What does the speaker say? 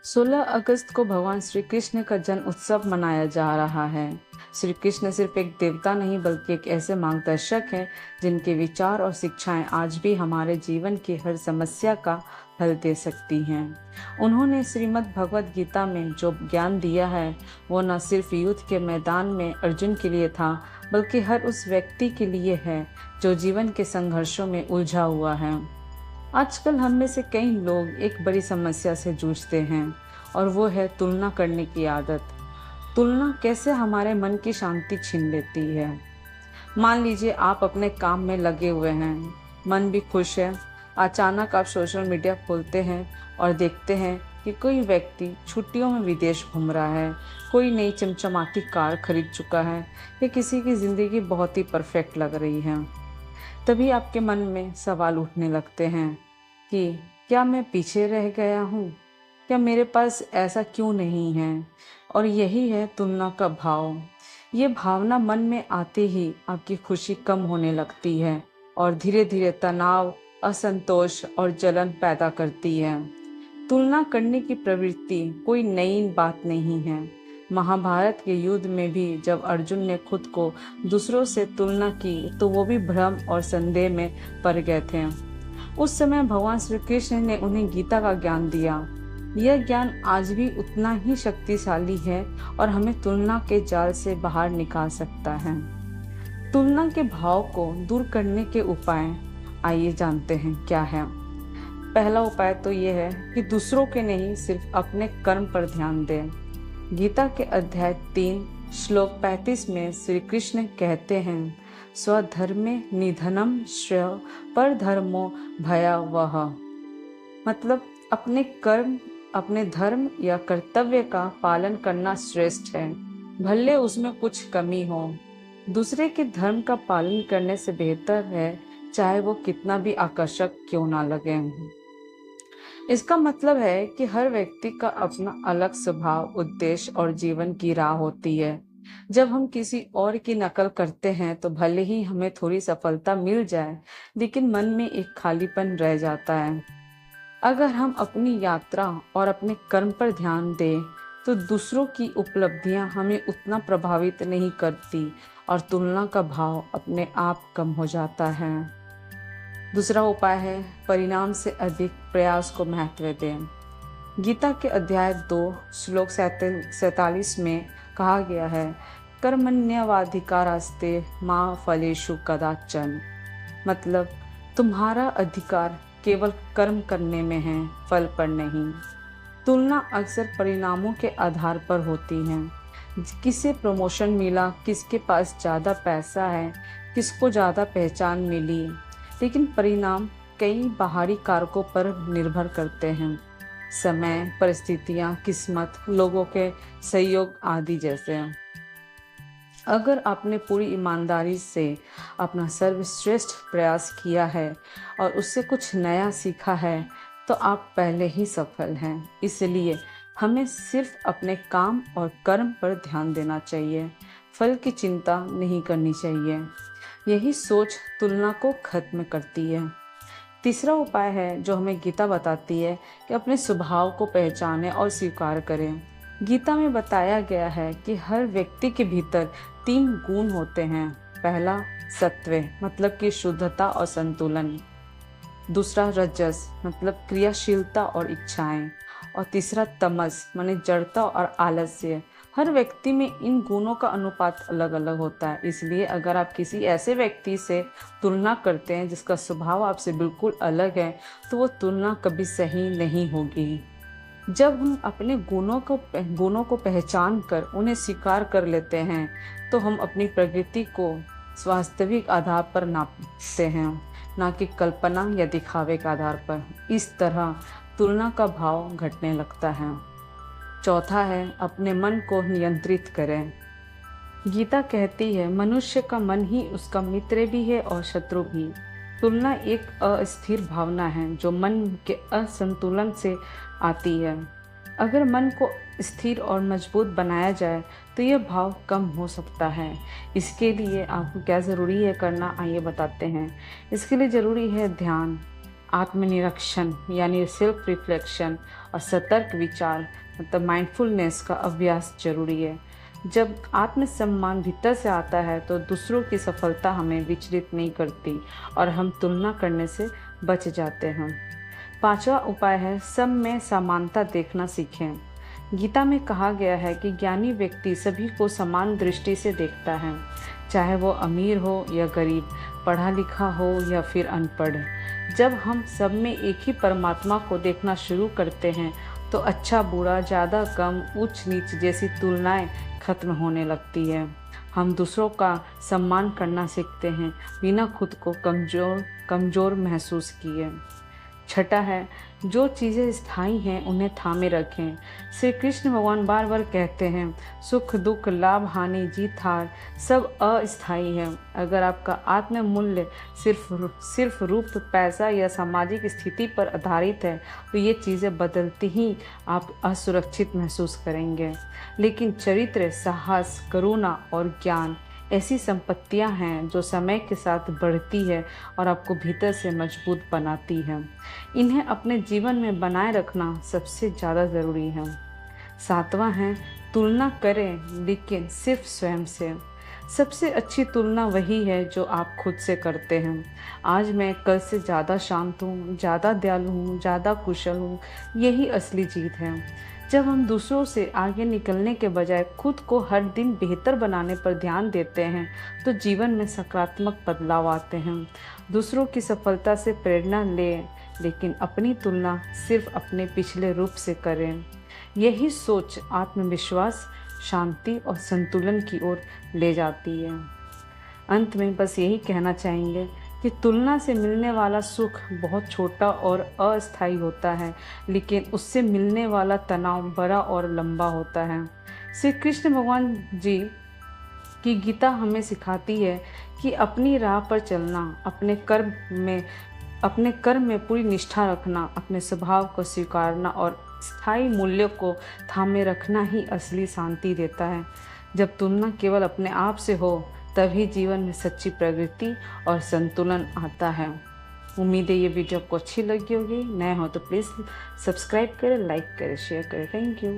16 अगस्त को भगवान श्री कृष्ण का जन्म उत्सव मनाया जा रहा है। श्री कृष्ण सिर्फ एक देवता नहीं बल्कि एक ऐसे मार्गदर्शक हैं जिनके विचार और शिक्षाएं आज भी हमारे जीवन की हर समस्या का हल दे सकती हैं। उन्होंने श्रीमद् भगवद गीता में जो ज्ञान दिया है वो न सिर्फ युद्ध के मैदान में अर्जुन के लिए था बल्कि हर उस व्यक्ति के लिए है जो जीवन के संघर्षों में उलझा हुआ है। आजकल हम में से कई लोग एक बड़ी समस्या से जूझते हैं और वो है तुलना करने की आदत। तुलना कैसे हमारे मन की शांति छीन लेती है। मान लीजिए आप अपने काम में लगे हुए हैं, मन भी खुश है। अचानक आप सोशल मीडिया खोलते हैं और देखते हैं कि कोई व्यक्ति छुट्टियों में विदेश घूम रहा है, कोई नई चमचमाती कार खरीद चुका है या किसी की ज़िंदगी बहुत ही परफेक्ट लग रही है। तभी आपके मन में सवाल उठने लगते हैं कि क्या मैं पीछे रह गया हूँ? क्या मेरे पास ऐसा क्यों नहीं है? और यही है तुलना का भाव। ये भावना मन में आते ही आपकी खुशी कम होने लगती है और धीरे धीरे तनाव, असंतोष और जलन पैदा करती है। तुलना करने की प्रवृत्ति कोई नई बात नहीं है। महाभारत के युद्ध में भी जब अर्जुन ने खुद को दूसरों से तुलना की तो वो भी भ्रम और संदेह में पड़ गए थे। उस समय भगवान श्री कृष्ण ने उन्हें गीता का ज्ञान दिया। यह ज्ञान आज भी उतना ही शक्तिशाली है और हमें तुलना के जाल से बाहर निकाल सकता है। तुलना के भाव को दूर करने के उपाय आइए जानते हैं क्या है। पहला उपाय तो यह है कि दूसरों के नहीं सिर्फ अपने कर्म पर ध्यान दें। गीता के अध्याय 3 श्लोक 35 में श्री कृष्ण कहते हैं, स्वधर्मे निधनम श्रेय पर धर्मो भयावह। मतलब अपने कर्म, अपने धर्म या कर्तव्य का पालन करना श्रेष्ठ है, भले उसमें कुछ कमी हो। दूसरे के धर्म का पालन करने से बेहतर है चाहे वो कितना भी आकर्षक क्यों ना लगे। इसका मतलब है कि हर व्यक्ति का अपना अलग स्वभाव, उद्देश्य और जीवन की राह होती है। जब हम किसी और की नकल करते हैं तो भले ही हमें थोड़ी सफलता मिल जाए, लेकिन मन में एक खालीपन रह जाता है। अगर हम अपनी यात्रा और अपने कर्म पर ध्यान दें तो दूसरों की उपलब्धियां हमें उतना प्रभावित नहीं करती और तुलना का भाव अपने आप कम हो जाता है। दूसरा उपाय है परिणाम से अधिक प्रयास को महत्व दें। गीता के अध्याय 2 श्लोक 47 में कहा गया है, कर्मण्यवाधिकारस्ते मां फलेषु कदाचन। मतलब तुम्हारा अधिकार केवल कर्म करने में है, फल पर नहीं। तुलना अक्सर परिणामों के आधार पर होती है। किसे प्रमोशन मिला, किसके पास ज़्यादा पैसा है, किसको ज़्यादा पहचान मिली, लेकिन परिणाम कई बाहरी कारकों पर निर्भर करते हैं। समय, परिस्थितियां, किस्मत, लोगों के सहयोग आदि जैसे। अगर आपने पूरी ईमानदारी से अपना सर्वश्रेष्ठ प्रयास किया है और उससे कुछ नया सीखा है तो आप पहले ही सफल हैं। इसलिए हमें सिर्फ अपने काम और कर्म पर ध्यान देना चाहिए, फल की चिंता नहीं करनी चाहिए। यही सोच तुलना को खत्म करती है। तीसरा उपाय है जो हमें गीता बताती है कि अपने स्वभाव को पहचानें और स्वीकार करें। गीता में बताया गया है कि हर व्यक्ति के भीतर 3 गुण होते हैं। पहला सत्व, मतलब कि शुद्धता और संतुलन। दूसरा रजस, मतलब क्रियाशीलता और इच्छाएं। और तीसरा तमस, माने जड़ता और आलस्य। हर व्यक्ति में इन गुणों का अनुपात अलग अलग होता है। इसलिए अगर आप किसी ऐसे व्यक्ति से तुलना करते हैं जिसका स्वभाव आपसे बिल्कुल अलग है तो वो तुलना कभी सही नहीं होगी। जब हम अपने गुणों को पहचान कर उन्हें स्वीकार कर लेते हैं तो हम अपनी प्रगति को वास्तविक आधार पर नापते हैं, ना कि कल्पना या दिखावे के आधार पर। इस तरह तुलना का भाव घटने लगता है। चौथा है अपने मन को नियंत्रित करें। गीता कहती है मनुष्य का मन ही उसका मित्र भी है और शत्रु भी। तुलना एक अस्थिर भावना है जो मन के असंतुलन से आती है। अगर मन को स्थिर और मजबूत बनाया जाए तो यह भाव कम हो सकता है। इसके लिए आपको क्या ज़रूरी है करना, आइए बताते हैं। इसके लिए ज़रूरी है ध्यान। आत्मनिरीक्षण यानी सेल्फ रिफ्लेक्शन और सतर्क विचार मतलब माइंडफुलनेस का अभ्यास जरूरी है। जब आत्मसम्मान भीतर से आता है तो दूसरों की सफलता हमें विचलित नहीं करती और हम तुलना करने से बच जाते हैं। पांचवा उपाय है सब में समानता देखना सीखें। गीता में कहा गया है कि ज्ञानी व्यक्ति सभी को समान दृष्टि से देखता है, चाहे वो अमीर हो या गरीब, पढ़ा लिखा हो या फिर अनपढ़। जब हम सब में एक ही परमात्मा को देखना शुरू करते हैं तो अच्छा बुरा, ज़्यादा कम, ऊंच नीच जैसी तुलनाएं खत्म होने लगती है। हम दूसरों का सम्मान करना सीखते हैं बिना खुद को कमज़ोर महसूस किए। छठा है जो चीज़ें स्थायी हैं उन्हें थामे रखें। श्री कृष्ण भगवान बार बार कहते हैं सुख दुख लाभ हानि जीत हार सब अस्थायी है। अगर आपका आत्म मूल्य सिर्फ रूप, पैसा या सामाजिक स्थिति पर आधारित है तो ये चीज़ें बदलती ही आप असुरक्षित महसूस करेंगे। लेकिन चरित्र, साहस, करुणा और ज्ञान ऐसी संपत्तियां हैं जो समय के साथ बढ़ती है और आपको भीतर से मजबूत बनाती है। इन्हें अपने जीवन में बनाए रखना सबसे ज़्यादा ज़रूरी है। सातवां है तुलना करें लेकिन सिर्फ स्वयं से। सबसे अच्छी तुलना वही है जो आप खुद से करते हैं। आज मैं कल से ज़्यादा शांत हूँ, ज़्यादा दयालु हूँ, ज़्यादा कुशल हूँ, यही असली जीत है। जब हम दूसरों से आगे निकलने के बजाय खुद को हर दिन बेहतर बनाने पर ध्यान देते हैं तो जीवन में सकारात्मक बदलाव आते हैं। दूसरों की सफलता से प्रेरणा लें लेकिन अपनी तुलना सिर्फ अपने पिछले रूप से करें। यही सोच आत्मविश्वास, शांति और संतुलन की ओर ले जाती है। अंत में बस यही कहना चाहेंगे कि तुलना से मिलने वाला सुख बहुत छोटा और अस्थायी होता है, लेकिन उससे मिलने वाला तनाव बड़ा और लंबा होता है। श्री कृष्ण भगवान जी की गीता हमें सिखाती है कि अपनी राह पर चलना, अपने कर्म में पूरी निष्ठा रखना, अपने स्वभाव को स्वीकारना और स्थायी मूल्यों को थामे रखना ही असली शांति देता है। जब तुलना केवल अपने आप से हो तभी जीवन में सच्ची प्रगति और संतुलन आता है। उम्मीद है ये वीडियो आपको अच्छी लगी होगी। नए हो तो प्लीज़ सब्सक्राइब करें, लाइक करें, शेयर करें। Thank you.